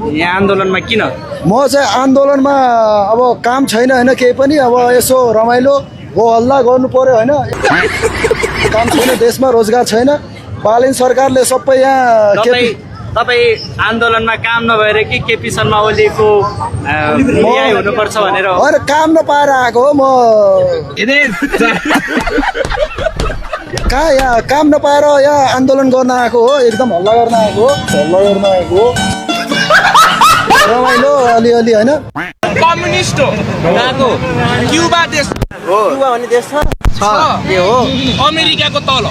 यहाँ आन्दोलनमा किन? म चाहिँ आन्दोलनमा अब काम छैन होइन केही पनि अब यसो रमाइलो हो हल्ला गर्नु पर्यो होइन काम छैन देशमा रोजगार छैन बालेन सरकारले सबै यहाँ तपाईँ आन्दोलनमा काम नभएर कि केपी शर्मा ओलीको न्याय हुनुपर्छ भनेर होइन काम नपाएर आएको हो म कहाँ यहाँ काम नपाएर यहाँ आन्दोलन गर्न आएको हो एकदम हल्ला गर्न आएको हो रमाइलो अलिअलि होइन कम्युनिस्ट हो कहाँको क्युबा देश हो युवा भन्ने देश छ के हो अमेरिकाको तल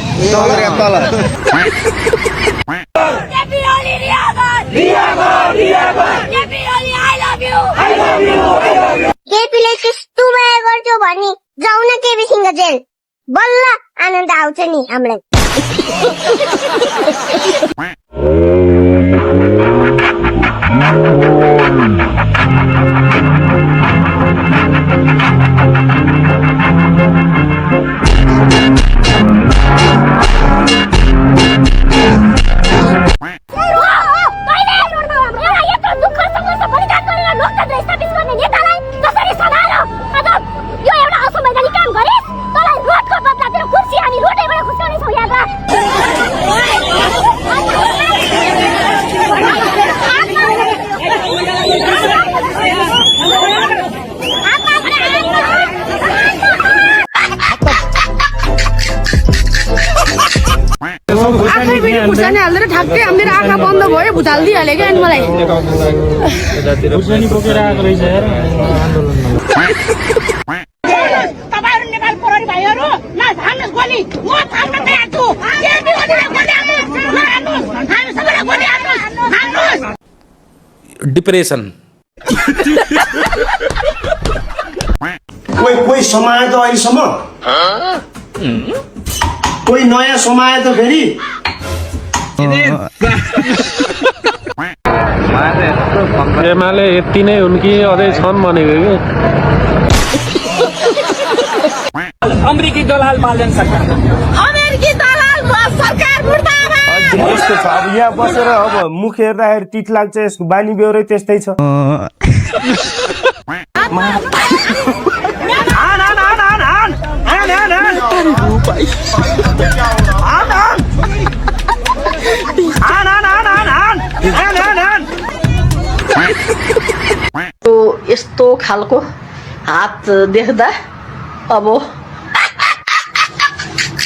केपीले त्यस्तो माया गर्थ्यो भने जाउँ न केपीसँग जेल बल्ल आनन्द आउँछ नि हामीलाई खुर्सानी हाल्दैन ठ्याक्कै मेरो आँखा बन्द भयो भुत हालिदिइहाल्यो क्या अनि मलाई खुर्सानी बोकेर आएको रहेछ यार तपाईहरु नेपाल प्रहरी भाइहरु ल थाम्नुस् गोली म थाम्न तयार छु केपी ओलीलाई गोली हाल्नुस् हामी सबैलाई गोली हाल्नुस् डिप्रेसन कोही समाए त अहिलेसम्म कोही नयाँ समाए त फेरि एमाले यति नै हुन् कि अझै छन् भनेको कि अमेरिकी दलाल बालेन सरकार यस्तो छ अब यहाँ बसेर अब मुख हेर्दाखेरि तित लाग्छ यसको बानी बेहोरै त्यस्तै छ यस्तो खालको हात देख्दा अब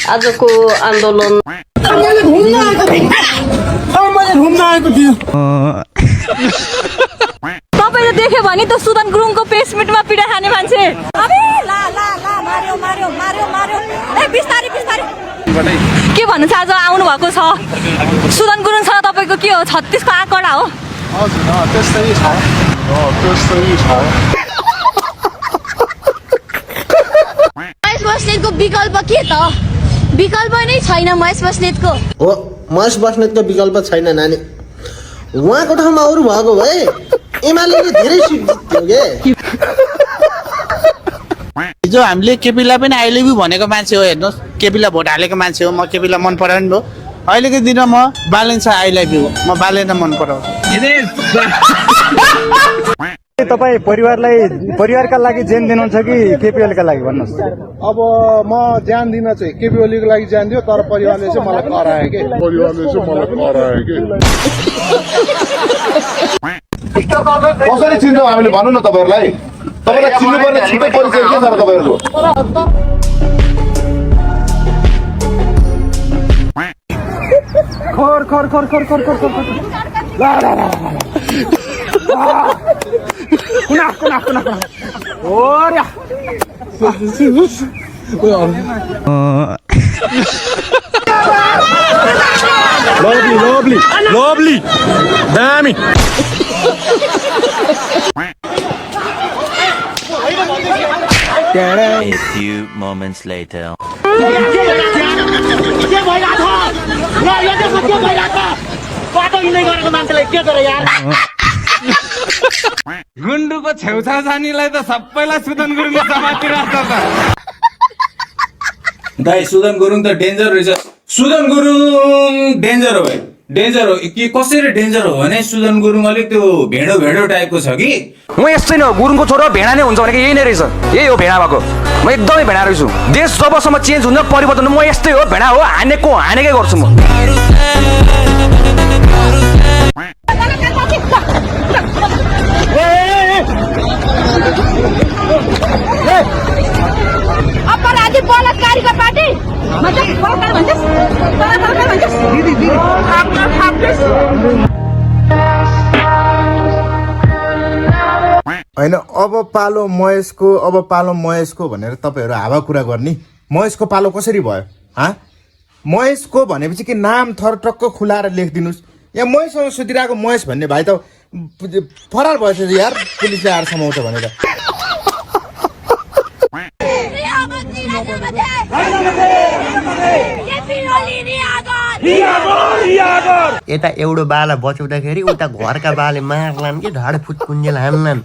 आजको आन्दोलन तपाईले देख्यो भने त सुदन गुरुङको प्रेसमिटमा पिडा खाने मान्छे ए बिस्तारै के भन्नु छ आज आउनु भएको छ सुदन गुरुङसँग तपाईको के हो 36 को आँकडा हो त्यस्तै छ महेश बस्नेतको विकल्प के त विकल्प नै छैन महेश बस्नेतको हो महेश बस्नेतको विकल्प छैन नानी उहाँको ठाउँमा अरू भएको भए एमालेले धेरै सिट जित्थ्यो के हिजो हामीले केपीलाई पनि आई लभ यु भनेको मान्छे हो हेर्नुहोस् केपीलाई भोट हालेको मान्छे हो म केपीलाई मन परायो नि भयो अहिलेको दिनमा म बालेन छ आई लभ यु म बालेन मन पराउँछु तपाईँ परिवारका लागि ज्यान दिनुहुन्छ कि केपी ओलीका लागि भन्नुहोस् अब म ज्यान दिन चाहिँ केपी ओलीको लागि ज्यान दियो तर परिवारले चाहिँ मलाई करायो के कसरी चिन्छौँ हामीले भन्नु न तपाईँहरूलाई चिन्नुपर्ने छिटो परिचय के छ तपाईँहरूको lovely दामी A few moments later. गुन्डुको छेउछाउ जानीलाई त सबैलाई सुदन गुरुङले समाति राख्छ त दाइ सुदन गुरुङ त डेन्जर रहेछ सुदन गुरुङ डेन्जर हो भाइ डेन्जर हो कि कसरी डेन्जर हो भने सुजन गुरुङ अलिक त्यो भेडो भेडो टाइपको छ कि म यस्तै न गुरुङको छोरो भेडा नै हुन्छ भनेको यही नै रहेछ यही हो भेडा भएको म एकदमै भेडा रहेछु देश जबसम्म चेन्ज हुन्छ परिवर्तन म यस्तै हो भेडा हो हानेकै गर्छु म अपराधी बलात्कारीको पार्टी होइन अब पालो महेशको भनेर तपाईँहरू हावा कुरा गर्ने महेशको पालो कसरी भयो महेशको भनेपछि कि नाम थर टक्क खुलाएर लेखिदिनुहोस् यहाँ महेशसँग सुतिरहेको महेश भन्ने भाइ त फरार भएछ यार पुलिसले आएर समाउँछ भनेर यता एउटा बाला बचाउँदाखेरि उता घरका बाले मार्लान् कि ढाड फुटकुन्जेल हान्लान्